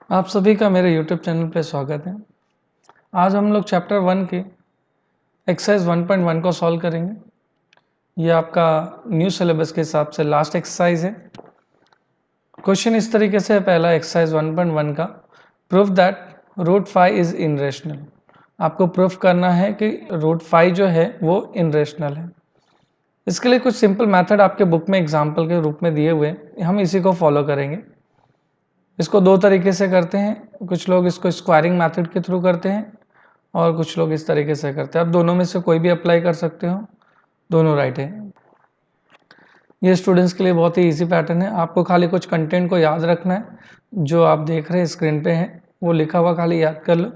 आप सभी का मेरे YouTube चैनल पे स्वागत है। आज हम लोग चैप्टर 1 के एक्सरसाइज 1.1 को सॉल्व करेंगे। ये आपका न्यू सिलेबस के हिसाब से लास्ट एक्सरसाइज है। क्वेश्चन इस तरीके से है, पहला एक्सरसाइज 1.1 का, प्रूफ दैट रूट 5 इज इनरेशनल। आपको प्रूफ करना है कि रूट 5 जो है वो इनरेशनल है। इसके लिए कुछ सिंपल मेथड आपके बुक में एग्जाम्पल के रूप में दिए हुए हैं, हम इसी को फॉलो करेंगे। इसको दो तरीके से करते हैं, कुछ लोग इसको स्क्वायरिंग मेथड के थ्रू करते हैं और कुछ लोग इस तरीके से करते हैं। आप दोनों में से कोई भी अप्लाई कर सकते हो, दोनों राइट है। ये स्टूडेंट्स के लिए बहुत ही इजी पैटर्न है। आपको खाली कुछ कंटेंट को याद रखना है, जो आप देख रहे हैं स्क्रीन पे है वो लिखा हुआ खाली याद कर लो,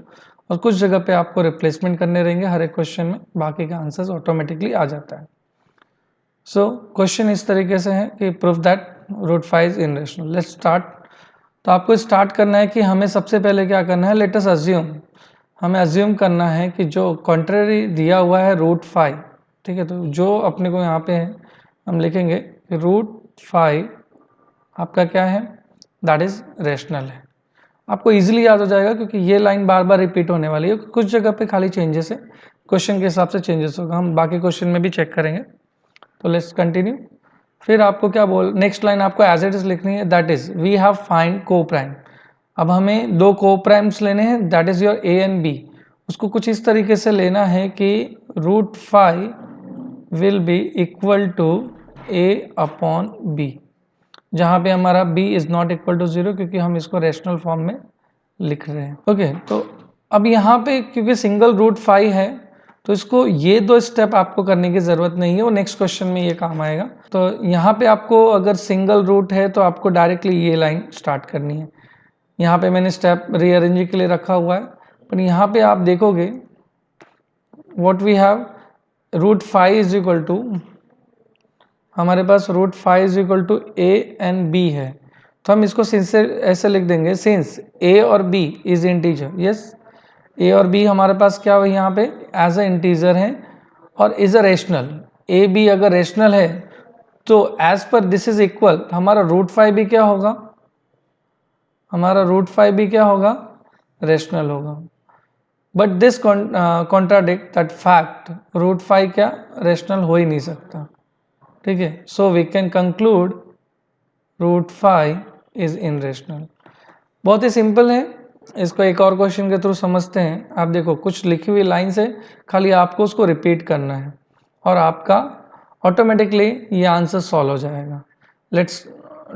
और कुछ जगह पे आपको रिप्लेसमेंट करने रहेंगे हर एक क्वेश्चन में, बाकी का आंसर्स ऑटोमेटिकली आ जाता है। सो क्वेश्चन इस तरीके से है कि proof that root 5 is irrational. Let's start. तो आपको स्टार्ट करना है कि हमें सबसे पहले क्या करना है, लेट अस अज्यूम, हमें अज्यूम करना है कि जो कॉन्ट्ररी दिया हुआ है रूट 5, ठीक है, तो जो अपने को यहाँ पे है हम लिखेंगे रूट 5 आपका क्या है, दैट इज रेशनल है। आपको इजीली याद हो जाएगा क्योंकि ये लाइन बार बार रिपीट होने वाली है, कुछ जगह पे खाली चेंजेस है, क्वेश्चन के हिसाब से चेंजेस होगा, हम बाकी क्वेश्चन में भी चेक करेंगे। तो लेट्स कंटिन्यू। फिर आपको क्या बोल, नेक्स्ट लाइन आपको एज इट इज लिखनी है, that is we have find coprime. अब हमें दो को प्राइम्स लेने हैं, that is your A and B. उसको कुछ इस तरीके से लेना है कि root 5 will be equal to A upon B, जहाँ पे हमारा b is not equal to 0 क्योंकि हम इसको रेशनल फॉर्म में लिख रहे हैं। ओके, तो अब यहाँ पे क्योंकि सिंगल रूट 5 है तो इसको ये दो स्टेप आपको करने की ज़रूरत नहीं है, वो नेक्स्ट क्वेश्चन में ये काम आएगा। तो यहाँ पे आपको अगर सिंगल रूट है तो आपको डायरेक्टली ये लाइन स्टार्ट करनी है। यहाँ पे मैंने स्टेप रीअरेंजिंग के लिए रखा हुआ है, पर यहाँ पे आप देखोगे what we have, root 5 is equal to, हमारे पास root 5 is equal to A and B है, तो हम इसको सिंस ऐसे लिख देंगे, सिंस ए और बी इज इंटीजर। यस, ए और बी हमारे पास क्या हुआ यहाँ पे एज अ इंटीजर है और is a rational. A B अगर रेशनल है तो as per this is equal, हमारा रूट 5 भी क्या होगा, हमारा रूट 5 भी क्या होगा, रेशनल होगा। But this contradict that fact, root 5 क्या रेशनल हो ही नहीं सकता, ठीक है। So we can conclude root 5 is irrational. बहुत ही सिंपल है, इसको एक और क्वेश्चन के थ्रू समझते हैं। आप देखो कुछ लिखी हुई लाइन से खाली आपको उसको रिपीट करना है और आपका ऑटोमेटिकली ये आंसर सॉल्व हो जाएगा। Let's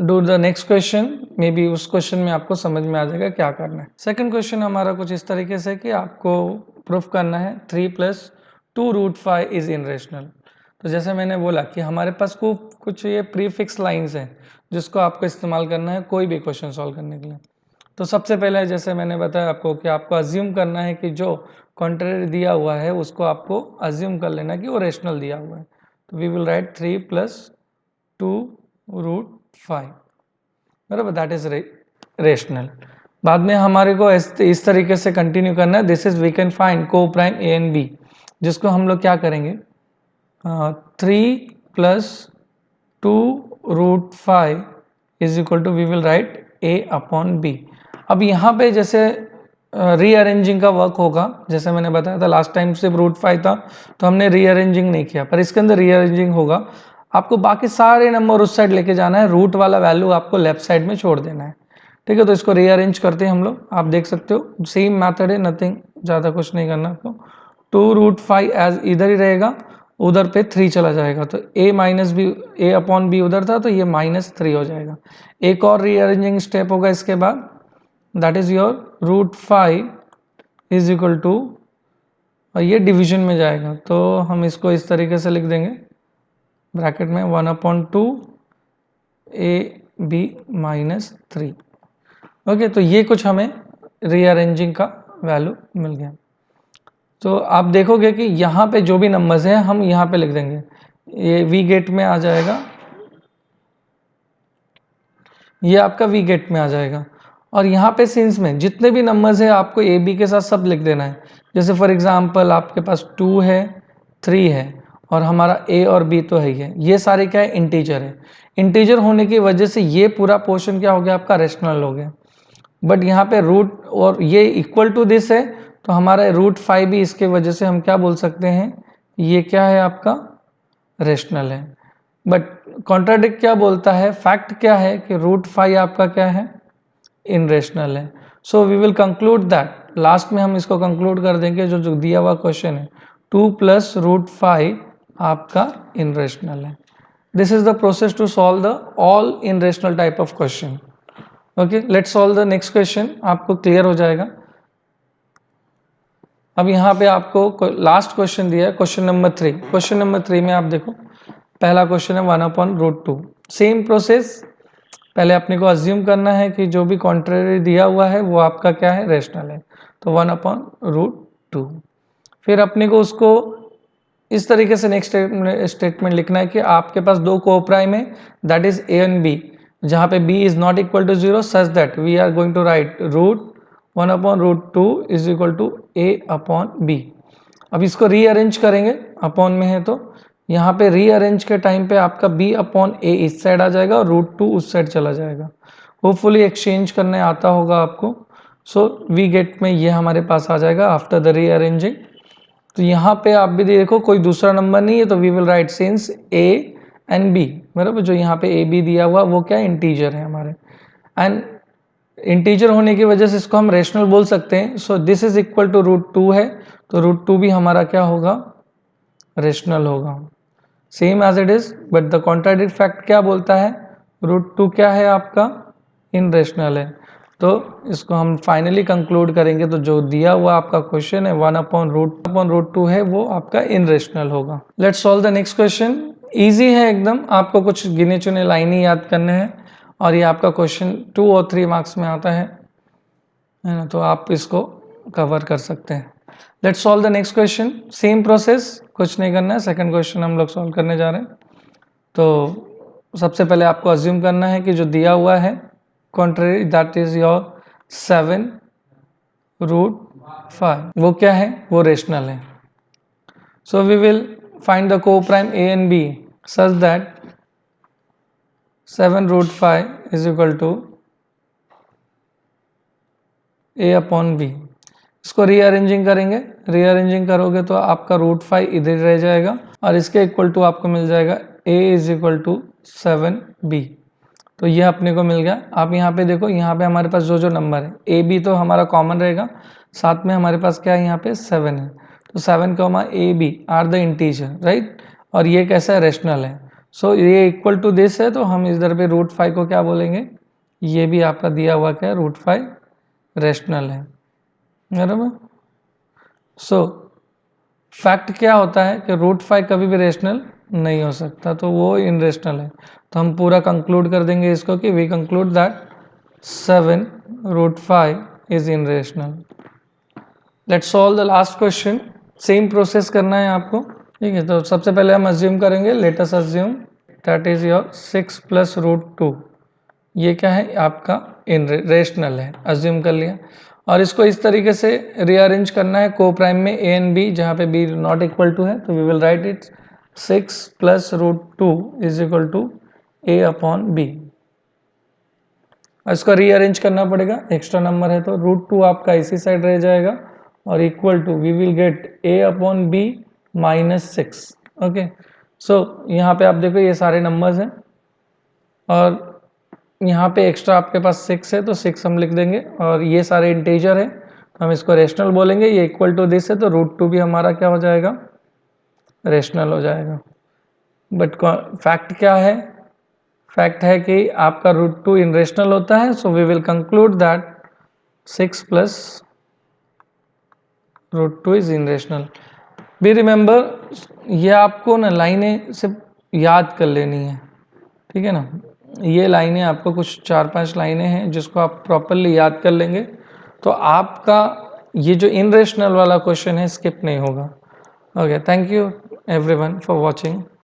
do the next question, may be उस क्वेश्चन में आपको समझ में आ जाएगा क्या करना है। सेकंड क्वेश्चन हमारा कुछ इस तरीके से कि आपको प्रूफ करना है 3 + 2 रूट 5 इज इनरेशनल। तो जैसे मैंने बोला कि हमारे पास को कुछ ये प्रीफिक्स लाइंस हैं जिसको आपको इस्तेमाल करना है कोई भी क्वेश्चन सॉल्व करने के लिए। तो सबसे पहले जैसे मैंने बताया आपको कि आपको अज्यूम करना है कि जो कॉन्ट्ररी दिया हुआ है उसको आपको अज्यूम कर लेना कि वो रेशनल दिया हुआ है। तो वी विल राइट 3 + 2 रूट 5, बराबर, दैट इज रेशनल। बाद में हमारे को इस तरीके से कंटिन्यू करना है, this is we can find coprime A and B, जिसको हम लोग क्या करेंगे, 3 + 2 root 5 is equal to we will write A upon B. अब यहाँ पे जैसे रीअरेंजिंग का वर्क होगा, जैसे मैंने बताया था लास्ट टाइम सिर्फ रूट 5 था तो हमने रीअरेंजिंग नहीं किया, पर इसके अंदर रीअरेंजिंग होगा। आपको बाकी सारे नंबर उस साइड लेके जाना है, रूट वाला वैल्यू आपको लेफ्ट साइड में छोड़ देना है, ठीक है। तो इसको रीअरेंज करते हैं हम लोग, आप देख सकते हो सेम मैथड है, नथिंग ज़्यादा कुछ नहीं करना आपको। 2 रूट 5 एज इधर ही रहेगा, उधर पे 3 चला जाएगा, तो a minus B, A upon B उधर था तो ये -3 हो जाएगा। एक और रीअरेंजिंग स्टेप होगा इसके बाद, that is your root 5 is equal to, और ये डिवीजन में जाएगा तो हम इसको इस तरीके से लिख देंगे ब्रैकेट में 1/2 ए बी -3। ओके, तो ये कुछ हमें रीअरेंजिंग का वैल्यू मिल गया। तो आप देखोगे कि यहाँ पे जो भी नंबर्स हैं हम यहाँ पे लिख देंगे, ये वी गेट में आ जाएगा, ये आपका वी गेट में आ जाएगा, और यहाँ पे सिंस में जितने भी नंबर्स हैं आपको ए बी के साथ सब लिख देना है। जैसे फॉर एग्जांपल आपके पास 2 है, 3 है, और हमारा ए और बी तो है ही है, ये सारे क्या है, इंटीजर है। इंटीजर होने की वजह से ये पूरा पोर्शन क्या हो गया आपका, रेशनल हो गया। बट यहाँ पे रूट और ये इक्वल टू दिस है, तो हमारा रूट 5 भी इसके वजह से हम क्या बोल सकते हैं, ये क्या है आपका रेशनल है। बट कॉन्ट्राडिक्ट क्या बोलता है, फैक्ट क्या है कि रूट 5 आपका क्या है, इनरेशनल है। So we will conclude that, last में हम इसको कंक्लूड कर देंगे, जो दिया हुआ क्वेश्चन है 2 प्लस रूट 5 आपका इनरेशनल है। This is the process to solve the all irrational type of question. Okay, let's solve the next question, आपको क्लियर हो जाएगा। अब यहाँ पे आपको लास्ट क्वेश्चन दिया है, क्वेश्चन नंबर 3। क्वेश्चन नंबर 3 में आप देखो, पहला क्वेश्चन है 1/√2। सेम प्रोसेस, पहले अपने को अज्यूम करना है कि जो भी कॉन्ट्रेरी दिया हुआ है वो आपका क्या है, रेशनल है, तो 1/√2। फिर अपने को उसको इस तरीके से नेक्स्ट स्टेटमेंट लिखना है कि आपके पास दो कोप्राइम है, that is A and B, जहाँ पे b is not equal to 0 such that we are going to write root 1/√2 is equal to a/b। अब इसको रीअरेंज करेंगे, अपॉन में है तो यहाँ पे रीअरेंज के टाइम पे आपका b/a इस साइड आ जाएगा और √2 उस साइड चला जाएगा। होपफुली एक्सचेंज करने आता होगा आपको। सो वी गेट में ये हमारे पास आ जाएगा आफ्टर द रीअरेंजिंग। तो यहाँ पे आप भी देखो कोई दूसरा नंबर नहीं है, तो we will write since a and b, बराबर, जो यहाँ पे a b दिया हुआ वो क्या इंटीजर है हमारे, एंड इंटीजर होने की वजह से इसको हम रेशनल बोल सकते हैं। So this is equal to √2 है, तो √2 भी हमारा क्या होगा, रेशनल होगा, same as it is. But the contradict fact क्या बोलता है, √2 क्या है आपका, इनरेशनल है। तो इसको हम फाइनली कंक्लूड करेंगे, तो जो दिया हुआ आपका क्वेश्चन है 1/√2 है, वो आपका इनरेशनल होगा। Let's solve the next question. Easy है एकदम, आपको कुछ गिने चुने लाइन ही याद करने हैं, और ये आपका क्वेश्चन 2 और 3 मार्क्स में आता है ना, तो आप इसको कवर कर सकते हैं। Let's solve the next question, same process, कुछ नहीं करना है। सेकंड क्वेश्चन हम लोग सॉल्व करने जा रहे हैं। तो सबसे पहले आपको अज्यूम करना है कि जो दिया हुआ है कॉन्ट्रेरी, दैट इज योर 7√5, वो क्या है, वो रेशनल है। So we will find the coprime a and b such that 7√5 is equal to a/b। इसको रीअरेंजिंग करेंगे, रीअरेंजिंग करोगे तो आपका √5 इधर रह जाएगा, और इसके इक्वल टू आपको मिल जाएगा a is equal to 7b। तो ये अपने को मिल गया। आप यहाँ पे देखो, यहाँ पे हमारे पास जो जो नंबर है a b तो हमारा कॉमन रहेगा, साथ में हमारे पास क्या है, यहाँ पे 7 है, तो 7 a b are the integer, right, और ये कैसा है, रेशनल है। सो ये इक्वल टू दिस है, तो हम इधर पे √5 को क्या बोलेंगे, ये भी आपका दिया हुआ क्या है, √5 रेशनल है, बराबर। सो फैक्ट क्या होता है कि √5 कभी भी रेशनल नहीं हो सकता, तो वो इनरेशनल है। तो हम पूरा कंक्लूड कर देंगे इसको कि we conclude that 7√5 is irrational. Let's solve the last question, same process करना है आपको, ठीक है। तो सबसे पहले हम अज्यूम करेंगे, let us assume that is your 6 plus √2, ये क्या है आपका रेशनल है, अज्यूम कर लिया। और इसको इस तरीके से रीअरेंज करना है कोप्राइम में a एंड b, जहाँ पे b नॉट इक्वल टू है, तो we will write it 6 plus √2 is equal to a/b। इसको रीअरेंज करना पड़ेगा, एक्स्ट्रा नंबर है तो √2 आपका इसी साइड रह जाएगा, और equal to we will get a/b minus 6। Okay, so यहाँ पे आप देखो ये सारे नंबर्स हैं, और यहाँ पे एक्स्ट्रा आपके पास 6 है, तो 6 हम लिख देंगे, और ये सारे इंटीजर है, तो हम इसको रेशनल बोलेंगे। ये इक्वल टू दिस है, तो √2 भी हमारा क्या हो जाएगा, रेशनल हो जाएगा। बट फैक्ट क्या है, फैक्ट है कि आपका √2 इनरेशनल होता है। So we will conclude that 6 plus √2 is irrational. Be remember, ये आपको ना लाइनें सिर्फ याद कर लेनी है, ठीक है ना। ये लाइनें आपको कुछ 4-5 लाइनें हैं जिसको आप प्रॉपरली याद कर लेंगे, तो आपका ये जो इनरेशनल वाला क्वेश्चन है स्किप नहीं होगा। Okay, thank you everyone for watching.